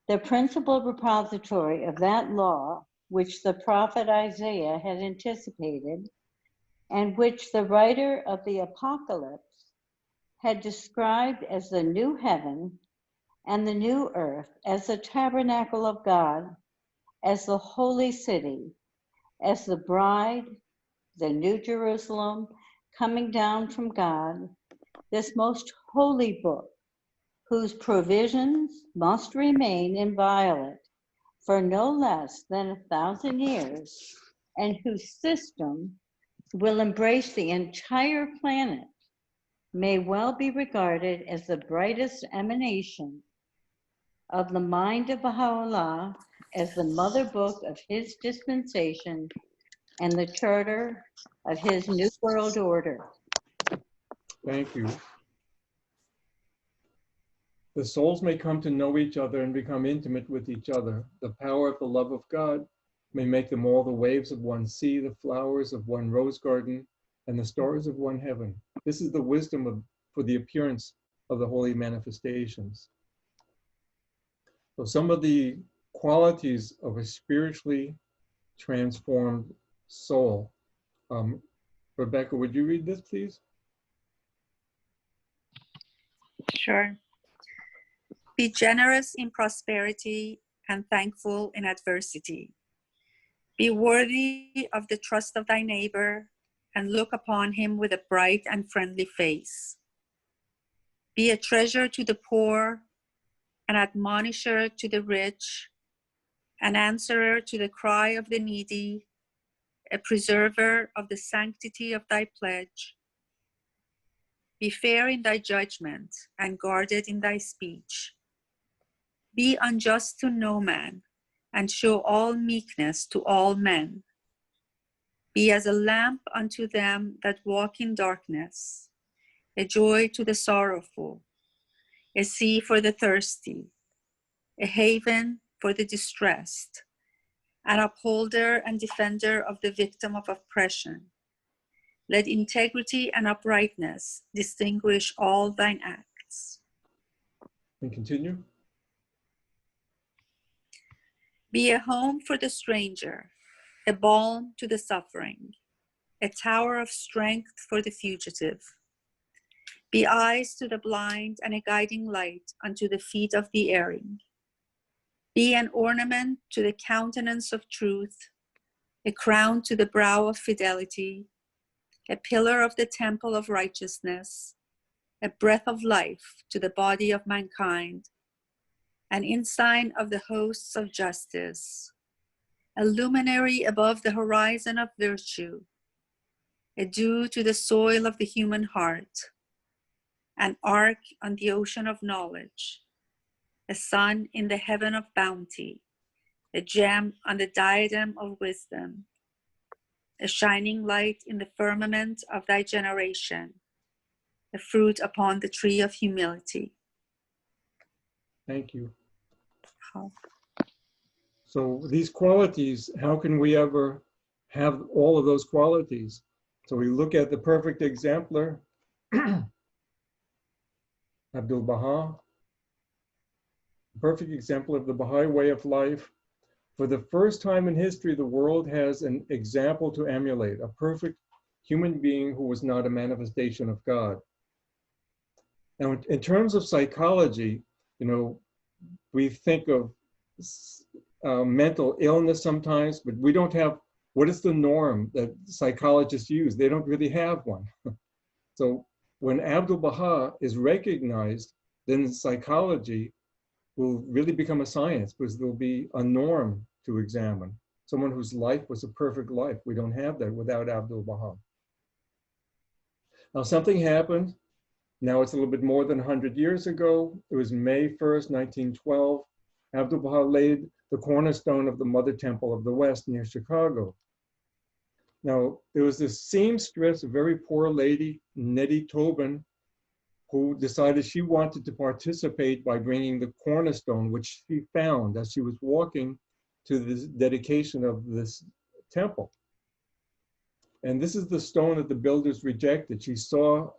the principal repository of that law which the prophet Isaiah had anticipated, and which the writer of the Apocalypse had described as the new heaven and the new earth, as the tabernacle of God, as the holy city, as the bride, the new Jerusalem, coming down from God, this most holy book, whose provisions must remain inviolate for no less than 1,000 years, and whose system will embrace the entire planet, may well be regarded as the brightest emanation of the mind of Baha'u'llah, as the mother book of his dispensation and the charter of his new world order. Thank you. The souls may come to know each other and become intimate with each other. The power of the love of God may make them all the waves of one sea, the flowers of one rose garden, and the stars of one heaven. This is the wisdom for the appearance of the holy manifestations. So some of the qualities of a spiritually transformed soul. Rebecca, would you read this, please? Sure. Be generous in prosperity and thankful in adversity. Be worthy of the trust of thy neighbor and look upon him with a bright and friendly face. Be a treasure to the poor, an admonisher to the rich, an answerer to the cry of the needy, a preserver of the sanctity of thy pledge. Be fair in thy judgment and guarded in thy speech. Be unjust to no man, and show all meekness to all men. Be as a lamp unto them that walk in darkness, a joy to the sorrowful, a sea for the thirsty, a haven for the distressed, an upholder and defender of the victim of oppression. Let integrity and uprightness distinguish all thine acts. And continue. Be a home for the stranger, a balm to the suffering, a tower of strength for the fugitive. Be eyes to the blind and a guiding light unto the feet of the erring. Be an ornament to the countenance of truth, a crown to the brow of fidelity, a pillar of the temple of righteousness, a breath of life to the body of mankind, an ensign of the hosts of justice, a luminary above the horizon of virtue, a dew to the soil of the human heart, an ark on the ocean of knowledge, a sun in the heaven of bounty, a gem on the diadem of wisdom, a shining light in the firmament of thy generation, a fruit upon the tree of humility. Thank you. How? So these qualities, how can we ever have all of those qualities? So we look at the perfect exemplar, Abdu'l-Baha, perfect example of the Baha'i way of life. For the first time in history, the world has an example to emulate, a perfect human being who was not a manifestation of God. Now, in terms of psychology, you know, we think of mental illness sometimes, but we don't have, what is the norm that psychologists use? They don't really have one. So when Abdu'l-Baha is recognized, then psychology will really become a science because there'll be a norm to examine. Someone whose life was a perfect life. We don't have that without Abdu'l-Baha. Now something happened. Now it's a little bit more than 100 years ago. It was May 1st, 1912. Abdu'l-Baha laid the cornerstone of the Mother Temple of the West near Chicago. Now, there was this seamstress, a very poor lady, Nettie Tobin, who decided she wanted to participate by bringing the cornerstone, which she found as she was walking to the dedication of this temple. And this is the stone that the builders rejected. She saw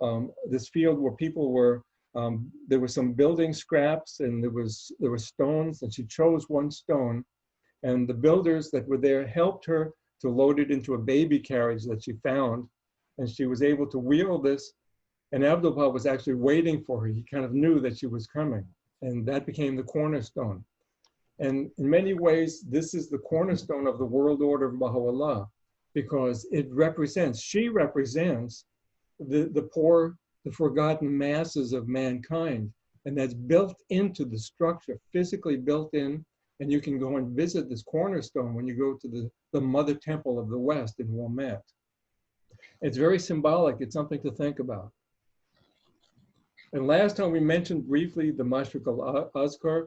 this field where people were, there were some building scraps and there were stones, and she chose one stone. And the builders that were there helped her to load it into a baby carriage that she found. And she was able to wheel this. And Abdu'l-Baha was actually waiting for her. He kind of knew that she was coming. And that became the cornerstone. And in many ways, this is the cornerstone of the world order of Baha'u'llah, because it represents, she represents the poor, the forgotten masses of mankind. And that's built into the structure, physically built in. And you can go and visit this cornerstone when you go to the Mother Temple of the West in Wilmette. It's very symbolic. It's something to think about. And last time we mentioned briefly the Mashriq al-Azkar,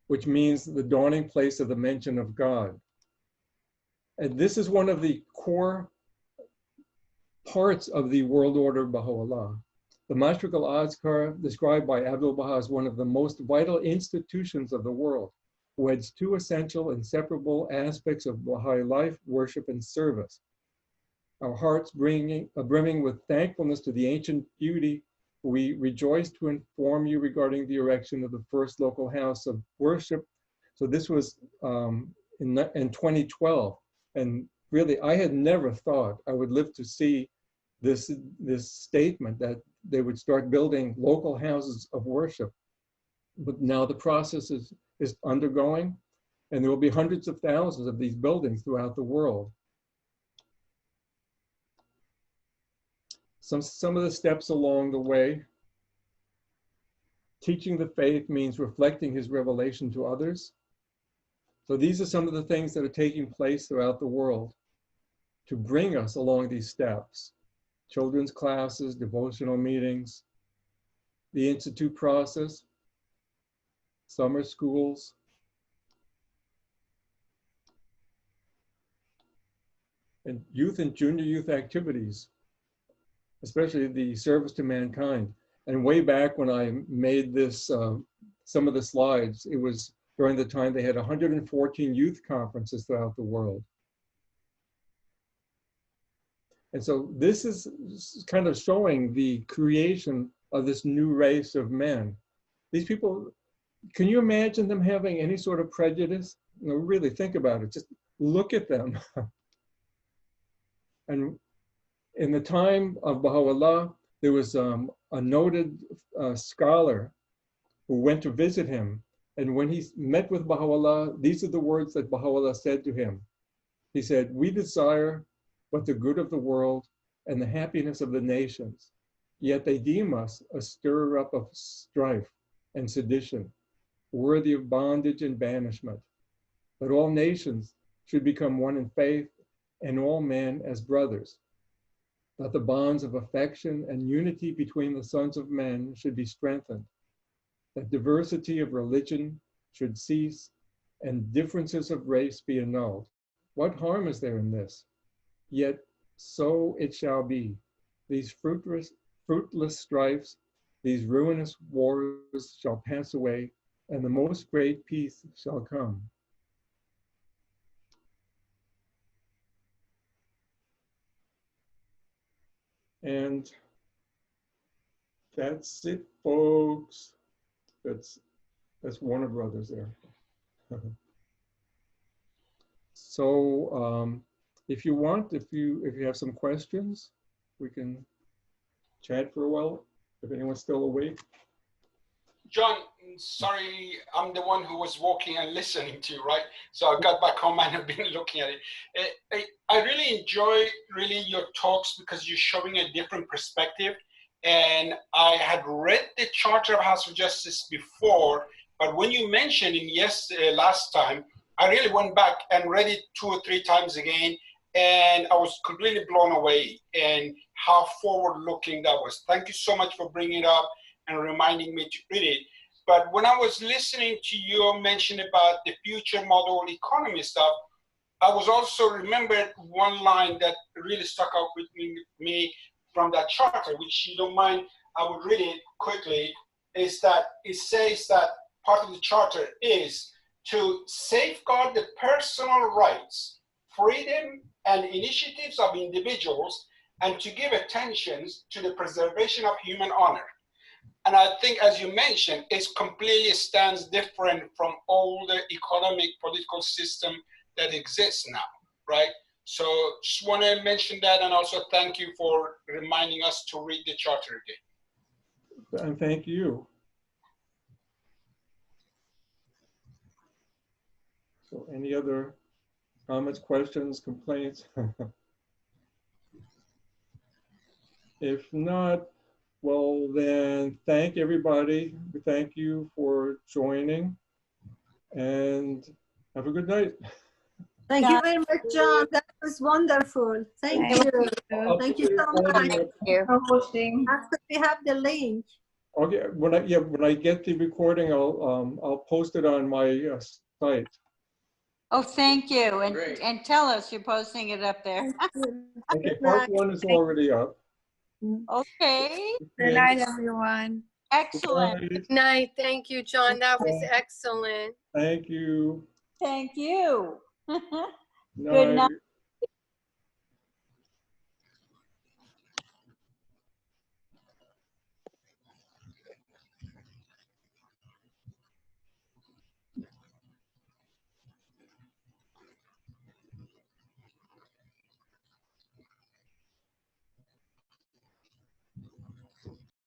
which means the dawning place of the mention of God. And this is one of the core parts of the world order of Baha'u'llah. The Mashriq al-Azkar, described by Abdu'l-Baha, as one of the most vital institutions of the world, weds two essential, inseparable aspects of Baha'i life, worship, and service. Our hearts brimming with thankfulness to the ancient beauty, we rejoice to inform you regarding the erection of the first local house of worship. So this was in 2012. And really, I had never thought I would live to see this statement that they would start building local houses of worship. But now the process is undergoing, and there will be hundreds of thousands of these buildings throughout the world. Some of the steps along the way. Teaching the faith means reflecting his revelation to others. So these are some of the things that are taking place throughout the world to bring us along these steps. Children's classes, devotional meetings, the institute process, summer schools, and youth and junior youth activities, especially the service to mankind. And way back when I made this, some of the slides, it was during the time they had 114 youth conferences throughout the world. And so this is kind of showing the creation of this new race of men. These people, can you imagine them having any sort of prejudice? You know, really think about it, just look at them. And In the time of Baha'u'llah, there was a noted scholar who went to visit him. And when he met with Baha'u'llah, these are the words that Baha'u'llah said to him. He said, "We desire but the good of the world and the happiness of the nations, yet they deem us a stirrer up of strife and sedition, worthy of bondage and banishment. But all nations should become one in faith and all men as brothers. That the bonds of affection and unity between the sons of men should be strengthened, that diversity of religion should cease and differences of race be annulled. What harm is there in this? Yet so it shall be. These fruitless strifes, these ruinous wars shall pass away, and the most great peace shall come." And that's it, folks. That's Warner Brothers there. So if you want, if you have some questions, we can chat for a while, if anyone's still awake. John, sorry, I'm the one who was walking and listening to you, right? So I got back home and have been looking at it. I really enjoy your talks because you're showing a different perspective. And I had read the Charter of House of Justice before, but when you mentioned it last time, I really went back and read it 2 or 3 times again, and I was completely blown away and how forward-looking that was. Thank you so much for bringing it up and reminding me to read it. But when I was listening to you mention about the future model economy stuff, I was also remembered one line that really stuck out with me from that charter, which you don't mind, I would read it quickly, is that it says that part of the charter is to safeguard the personal rights, freedom, and initiatives of individuals, and to give attention to the preservation of human honor. And I think, as you mentioned, it completely stands different from all the economic political system that exists now, right? So just want to mention that, and also thank you for reminding us to read the charter again. And thank you. So any other comments, questions, complaints? If not, well then, thank everybody. Thank you for joining, and have a good night. Thank you very much, John. That was wonderful. Thank you. Thank you so much for hosting. After we have the link. Okay, when I get the recording, I'll post it on my site. Oh, thank you. Great. And tell us you're posting it up there. Okay, part 1 is already up. Okay, Good night, everyone. excellent. Good night. Thank you, John. That was excellent. Thank you. Thank you. Good Good night.